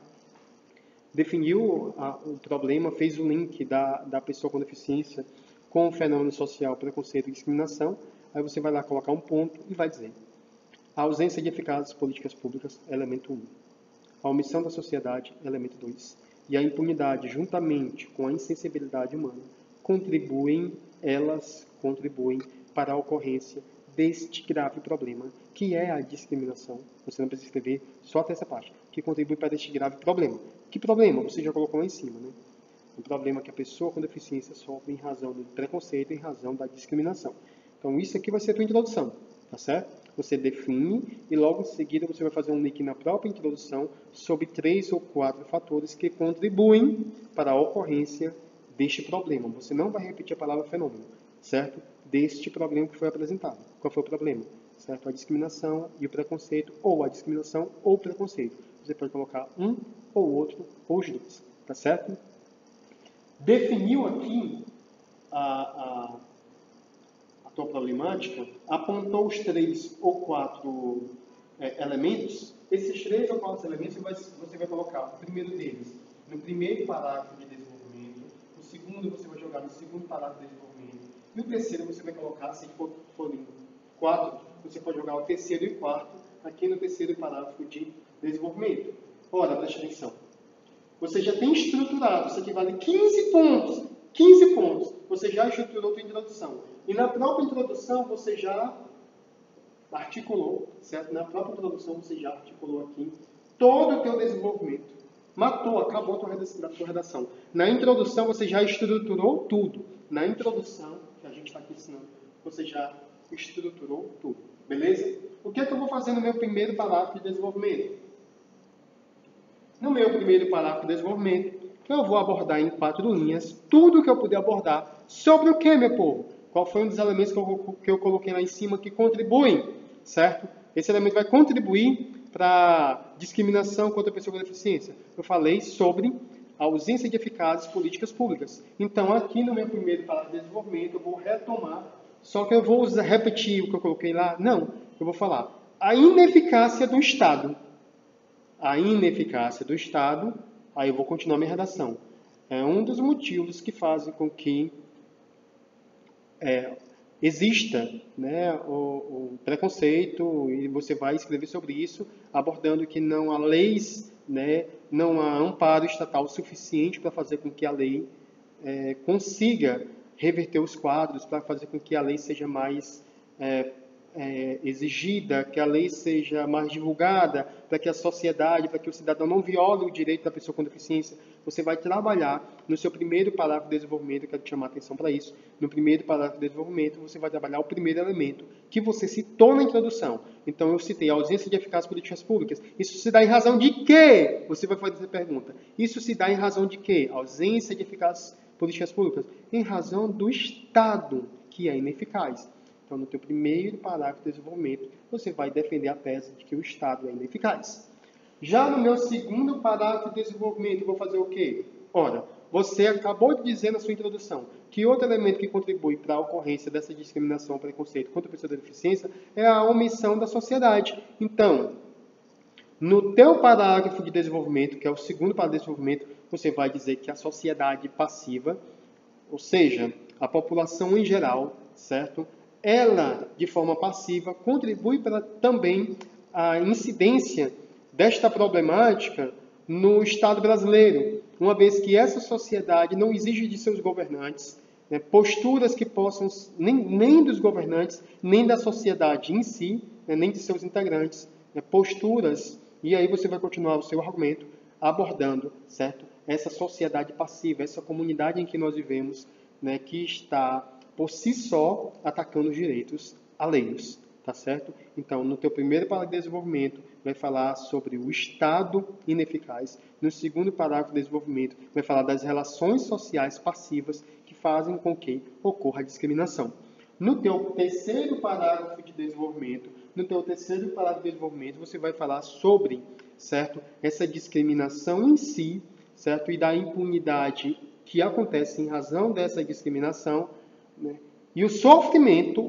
S1: Definiu o problema, fez o link da pessoa com deficiência com o fenômeno social, preconceito e discriminação. Aí você vai lá colocar um ponto e vai dizer: a ausência de eficazes políticas públicas, elemento 1. A omissão da sociedade, elemento 2. E a impunidade, juntamente com a insensibilidade humana, elas contribuem para a ocorrência deste grave problema, que é a discriminação. Você não precisa escrever só até essa parte, que contribui para este grave problema. Que problema? Você já colocou lá em cima, né? Um problema que a pessoa com deficiência sofre em razão do preconceito, em razão da discriminação. Então, isso aqui vai ser a tua introdução, tá certo? Você define e logo em seguida você vai fazer um link na própria introdução sobre 3 ou 4 fatores que contribuem para a ocorrência deste problema. Você não vai repetir a palavra fenômeno, certo? Deste problema que foi apresentado. Qual foi o problema? Certo? A discriminação e o preconceito, ou a discriminação ou o preconceito. Você pode colocar um ou outro, ou os dois, tá certo? Definiu aqui a tua problemática, apontou os 3 ou 4 elementos. Esses 3 ou 4 elementos você vai colocar o primeiro deles no primeiro parágrafo de desenvolvimento, o segundo você vai jogar no segundo parágrafo de desenvolvimento, e o terceiro você vai colocar, se forem 4, você pode jogar o terceiro e o quarto aqui no terceiro parágrafo de desenvolvimento. Ora, preste atenção. Você já tem estruturado, isso aqui vale 15 pontos. 15 pontos. Você já estruturou a sua introdução. E na própria introdução você já articulou, certo? Na própria introdução você já articulou aqui todo o teu desenvolvimento. Matou, acabou a tua redação. Na introdução você já estruturou tudo. Na introdução, que a gente está aqui ensinando, você já estruturou tudo. Beleza? O que é que eu vou fazer no meu primeiro parágrafo de desenvolvimento? No meu primeiro parágrafo de desenvolvimento, eu vou abordar em 4 linhas tudo o que eu puder abordar. Sobre o que, meu povo? Qual foi um dos elementos que eu coloquei lá em cima que contribuem, certo? Esse elemento vai contribuir para a discriminação contra a pessoa com deficiência. Eu falei sobre a ausência de eficazes políticas públicas. Então, aqui no meu primeiro parágrafo de desenvolvimento, eu vou retomar, só que eu vou repetir o que eu coloquei lá? Não, eu vou falar a ineficácia do Estado. A ineficácia do Estado, aí eu vou continuar minha redação. É um dos motivos que fazem com que exista, né, o preconceito, e você vai escrever sobre isso, abordando que não há leis, né, não há amparo estatal suficiente para fazer com que a lei consiga reverter os quadros, para fazer com que a lei seja mais exigida, que a lei seja mais divulgada, para que a sociedade, para que o cidadão não viole o direito da pessoa com deficiência. Você vai trabalhar no seu primeiro parágrafo de desenvolvimento, eu quero te chamar a atenção para isso, no primeiro parágrafo de desenvolvimento, você vai trabalhar o primeiro elemento que você citou na introdução. Então, eu citei a ausência de eficácia de políticas públicas. Isso se dá em razão de quê? Você vai fazer essa pergunta. Isso se dá em razão de quê? Ausência de eficácia de políticas públicas. Em razão do Estado, que é ineficaz. Então, no teu primeiro parágrafo de desenvolvimento, você vai defender a tese de que o Estado é ineficaz. Já no meu segundo parágrafo de desenvolvimento, eu vou fazer o quê? Ora, você acabou de dizer na sua introdução que outro elemento que contribui para a ocorrência dessa discriminação, preconceito contra a pessoa com deficiência é a omissão da sociedade. Então, no teu parágrafo de desenvolvimento, que é o segundo parágrafo de desenvolvimento, você vai dizer que a sociedade passiva, ou seja, a população em geral, certo? Ela, de forma passiva, contribui para também a incidência desta problemática no Estado brasileiro, uma vez que essa sociedade não exige de seus governantes posturas que possam, nem dos governantes, nem da sociedade em si, nem de seus integrantes, posturas, e aí você vai continuar o seu argumento abordando, certo? Essa sociedade passiva, essa comunidade em que nós vivemos, que está por si só atacando os direitos alheios, tá certo? Então, no teu primeiro parágrafo de desenvolvimento, vai falar sobre o Estado ineficaz. No segundo parágrafo de desenvolvimento, vai falar das relações sociais passivas que fazem com que ocorra a discriminação. No teu terceiro parágrafo de desenvolvimento, você vai falar sobre, certo, essa discriminação em si, certo, e da impunidade que acontece em razão dessa discriminação, e o sofrimento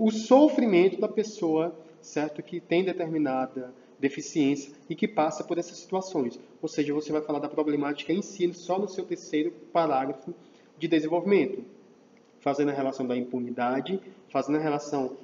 S1: da pessoa, certo, que tem determinada deficiência e que passa por essas situações. Ou seja, você vai falar da problemática em si só no seu terceiro parágrafo de desenvolvimento, fazendo a relação da impunidade, fazendo a relação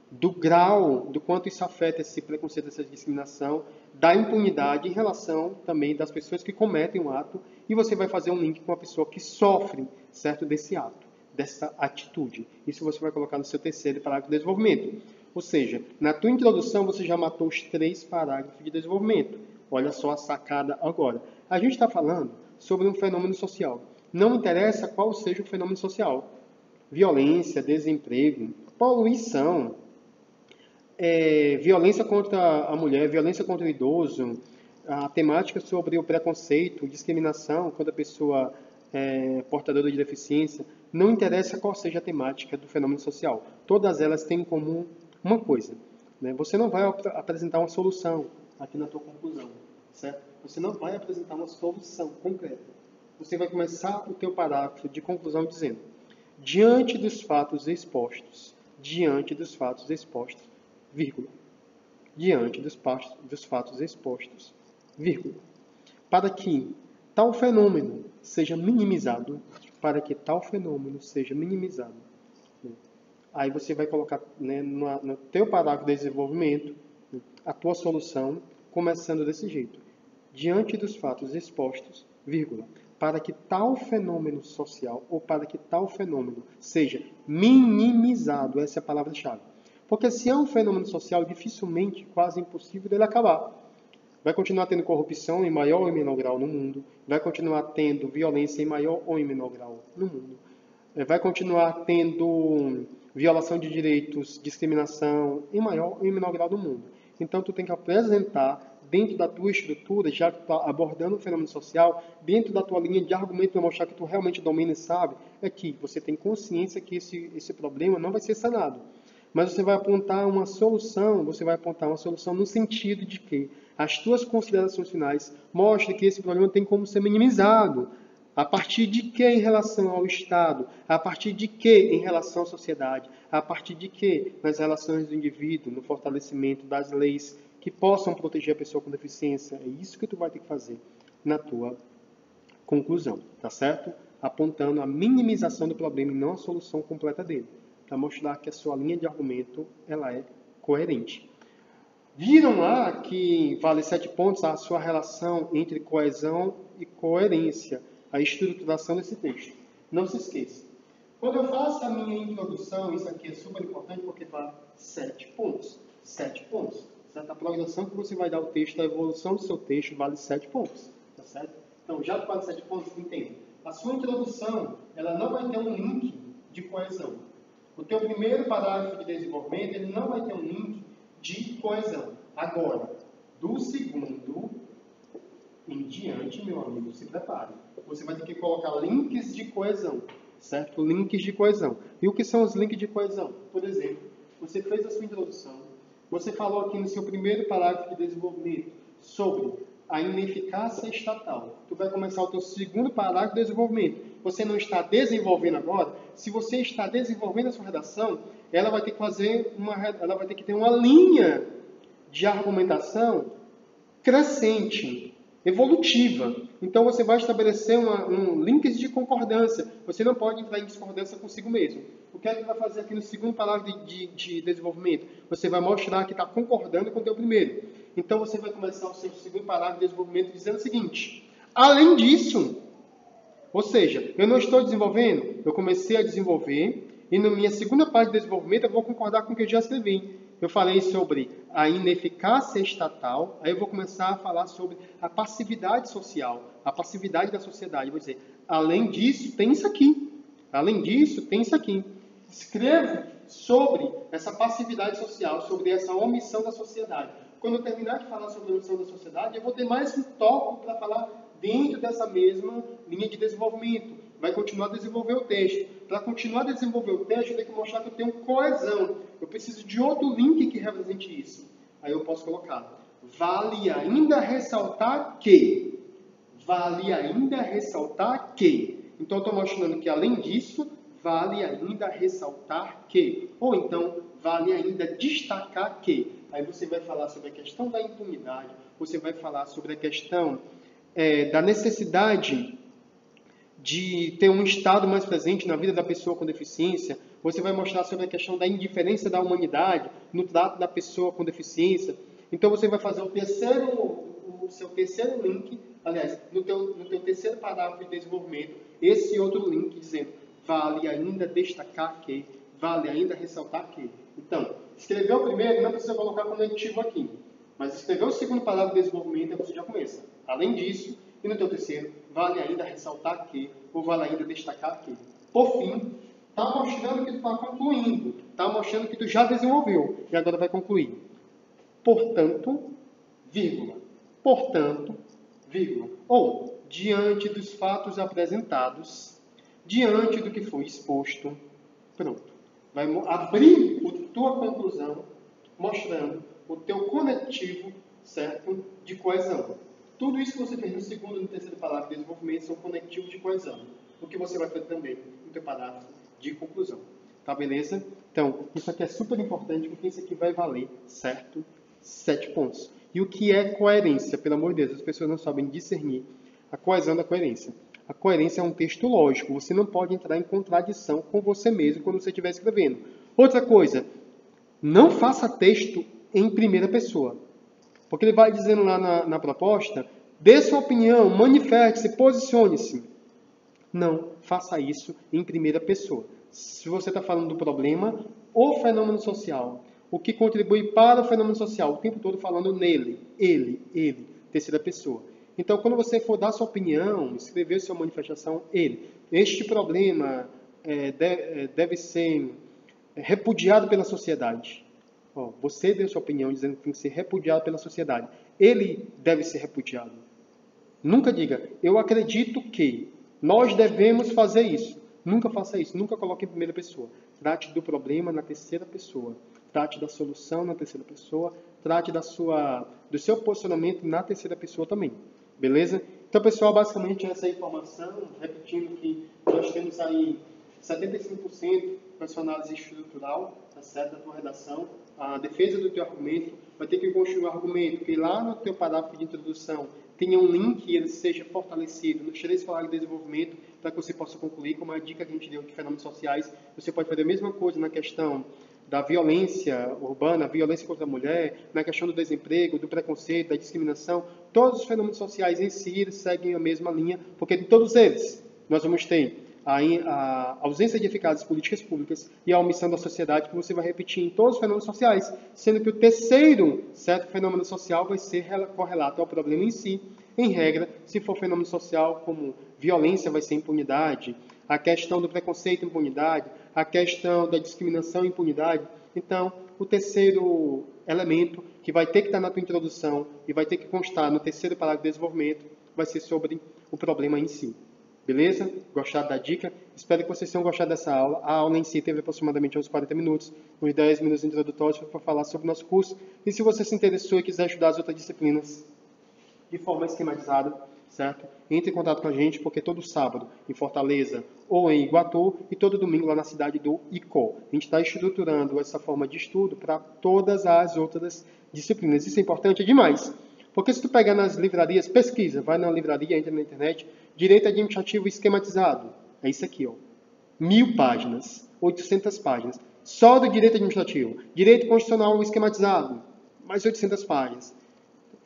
S1: do grau, do quanto isso afeta esse preconceito, essa discriminação, da impunidade em relação também das pessoas que cometem o ato, e você vai fazer um link com a pessoa que sofre, certo, desse ato, dessa atitude. Isso você vai colocar no seu terceiro parágrafo de desenvolvimento. Ou seja, na tua introdução você já matou os 3 parágrafos de desenvolvimento. Olha só a sacada agora. A gente está falando sobre um fenômeno social. Não interessa qual seja o fenômeno social. Violência, desemprego, poluição, violência contra a mulher, violência contra o idoso, a temática sobre o preconceito, discriminação contra a pessoa portadora de deficiência, não interessa qual seja a temática do fenômeno social. Todas elas têm em comum uma coisa, né? Você não vai apresentar uma solução aqui na tua conclusão, certo? Você não vai apresentar uma solução concreta. Você vai começar o teu parágrafo de conclusão dizendo: diante dos fatos expostos, vírgula, diante dos fatos expostos, vírgula, para que tal fenômeno seja minimizado, Aí você vai colocar, no teu parágrafo de desenvolvimento, a tua solução, começando desse jeito. Diante dos fatos expostos, vírgula, para que tal fenômeno social, ou para que tal fenômeno seja minimizado, essa é a palavra-chave. Porque se é um fenômeno social, dificilmente, quase impossível dele acabar. Vai continuar tendo corrupção em maior ou em menor grau no mundo, vai continuar tendo violência em maior ou em menor grau no mundo, vai continuar tendo violação de direitos, discriminação em maior ou em menor grau no mundo. Então, tu tem que apresentar, dentro da tua estrutura, já que tu está abordando o fenômeno social, dentro da tua linha de argumento para mostrar que tu realmente domina e sabe, é que você tem consciência que esse problema não vai ser sanado. Mas você vai apontar uma solução no sentido de que as tuas considerações finais mostrem que esse problema tem como ser minimizado. A partir de que em relação ao Estado? A partir de que em relação à sociedade? A partir de que nas relações do indivíduo, no fortalecimento das leis que possam proteger a pessoa com deficiência? É isso que tu vai ter que fazer na tua conclusão, tá certo? Apontando a minimização do problema e não a solução completa dele, para mostrar que a sua linha de argumento ela é coerente. Viram lá que vale 7 pontos a sua relação entre coesão e coerência, a estruturação desse texto. Não se esqueça. Quando eu faço a minha introdução, isso aqui é super importante porque vale 7 pontos. 7 pontos. Certo? A progressão que você vai dar ao texto, a evolução do seu texto vale 7 pontos. Tá certo? Então, já que vale 7 pontos, entenda. A sua introdução, ela não vai ter um link de coesão. O teu primeiro parágrafo de desenvolvimento, ele não vai ter um link de coesão. Agora, do segundo em diante, meu amigo, se prepare. Você vai ter que colocar links de coesão, certo? Links de coesão. E o que são os links de coesão? Por exemplo, você fez a sua introdução, você falou aqui no seu primeiro parágrafo de desenvolvimento sobre a ineficácia estatal. Tu vai começar o teu segundo parágrafo de desenvolvimento. Você não está desenvolvendo agora. Se você está desenvolvendo a sua redação, ela vai ter que ter uma linha de argumentação crescente, evolutiva. Então você vai estabelecer links de concordância. Você não pode entrar em discordância consigo mesmo. O que é que vai fazer aqui no segundo parágrafo de desenvolvimento? Você vai mostrar que está concordando com o teu primeiro. Então você vai começar o seu segundo parágrafo de desenvolvimento dizendo o seguinte: além disso, ou seja, eu não estou desenvolvendo, eu comecei a desenvolver e na minha segunda parte de desenvolvimento eu vou concordar com o que eu já escrevi. Eu falei sobre a ineficácia estatal, aí eu vou começar a falar sobre a passividade social, a passividade da sociedade. Vou dizer, além disso, tem isso aqui. Além disso, tem isso aqui. Escrevo sobre essa passividade social, sobre essa omissão da sociedade. Quando eu terminar de falar sobre a omissão da sociedade, eu vou ter mais um tópico para falar dentro dessa mesma linha de desenvolvimento. Vai continuar a desenvolver o texto. Para continuar a desenvolver o texto, eu tenho que mostrar que eu tenho coesão. Eu preciso de outro link que represente isso. Aí eu posso colocar: vale ainda ressaltar que. Vale ainda ressaltar que. Então, eu estou mostrando que, além disso, vale ainda ressaltar que. Ou então, vale ainda destacar que. Aí você vai falar sobre a questão da impunidade, você vai falar sobre a questão da necessidade de ter um Estado mais presente na vida da pessoa com deficiência. Você vai mostrar sobre a questão da indiferença da humanidade no trato da pessoa com deficiência. Então, você vai fazer o seu terceiro link, aliás, no teu terceiro parágrafo de desenvolvimento, esse outro link dizendo, vale ainda destacar que, vale ainda ressaltar que. Então, escreveu o primeiro, não precisa colocar conectivo aqui. Mas escreveu o segundo parágrafo de desenvolvimento, aí você já começa. Além disso, e no teu terceiro, vale ainda ressaltar que, ou vale ainda destacar que. Por fim, está mostrando que tu está concluindo. Está mostrando que tu já desenvolveu. E agora vai concluir. Portanto, vírgula. Portanto, vírgula. Ou, diante dos fatos apresentados, diante do que foi exposto, pronto. Vai abrir a tua conclusão, mostrando o teu conectivo, certo, de coesão. Tudo isso que você fez no segundo e no terceiro parágrafo de desenvolvimento são conectivos de coesão. O que você vai fazer também no teu parágrafo de conclusão. Tá, beleza? Então, isso aqui é super importante, porque isso aqui vai valer, certo? 7 pontos. E o que é coerência? Pelo amor de Deus, as pessoas não sabem discernir a coesão da coerência. A coerência é um texto lógico. Você não pode entrar em contradição com você mesmo quando você estiver escrevendo. Outra coisa, não faça texto em primeira pessoa. Porque ele vai dizendo lá na proposta, dê sua opinião, manifeste-se, posicione-se. Não faça isso em primeira pessoa. Se você está falando do problema ou fenômeno social, o que contribui para o fenômeno social, o tempo todo falando nele, ele, terceira pessoa. Então, quando você for dar sua opinião, escrever sua manifestação, este problema deve ser repudiado pela sociedade. Você deu sua opinião dizendo que tem que ser repudiado pela sociedade. Ele deve ser repudiado. Nunca diga, eu acredito que nós devemos fazer isso. Nunca faça isso. Nunca coloque em primeira pessoa. Trate do problema na terceira pessoa. Trate da solução na terceira pessoa. Trate do seu posicionamento na terceira pessoa também. Beleza? Então, pessoal, basicamente essa informação, repetindo que nós temos aí 75% para sua análise estrutural, tá certo? Da tua redação, a defesa do teu argumento, vai ter que construir um argumento que lá no teu parágrafo de introdução tenha um link e ele seja fortalecido nos 3 pilares de desenvolvimento para que você possa concluir, como a dica que a gente deu de fenômenos sociais. Você pode fazer a mesma coisa na questão da violência urbana, violência contra a mulher, na questão do desemprego, do preconceito, da discriminação. Todos os fenômenos sociais em si seguem a mesma linha, porque de todos eles nós vamos ter a ausência de eficazes políticas públicas e a omissão da sociedade, que você vai repetir em todos os fenômenos sociais, sendo que o terceiro certo fenômeno social vai ser correlato ao problema em si. Em regra, se for fenômeno social como violência, vai ser impunidade, a questão do preconceito, impunidade, a questão da discriminação, impunidade. Então, o terceiro elemento que vai ter que estar na tua introdução e vai ter que constar no terceiro parágrafo de desenvolvimento vai ser sobre o problema em si. Beleza? Gostado da dica? Espero que vocês tenham gostado dessa aula. A aula em si teve aproximadamente uns 40 minutos, uns 10 minutos introdutórios para falar sobre o nosso curso. E se você se interessou e quiser ajudar as outras disciplinas de forma esquematizada, certo? Entre em contato com a gente, porque todo sábado em Fortaleza ou em Iguatu e todo domingo lá na cidade do Icó. A gente está estruturando essa forma de estudo para todas as outras disciplinas. Isso é importante demais. Porque se tu pegar nas livrarias, pesquisa, vai na livraria, entra na internet, direito administrativo esquematizado. É isso aqui, ó. 1000 páginas, 800 páginas. Só do direito administrativo. Direito constitucional esquematizado, mais 800 páginas.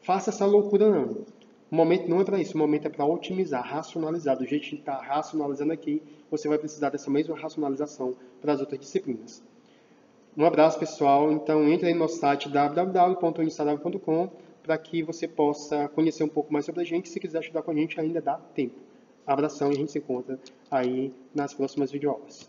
S1: Faça essa loucura não. O momento não é para isso, o momento é para otimizar, racionalizar. Do jeito que está racionalizando aqui, você vai precisar dessa mesma racionalização para as outras disciplinas. Um abraço, pessoal. Então, entre aí no nosso site www.unisaraiva.com para que você possa conhecer um pouco mais sobre a gente. Se quiser estudar com a gente, ainda dá tempo. Abração e a gente se encontra aí nas próximas videoaulas.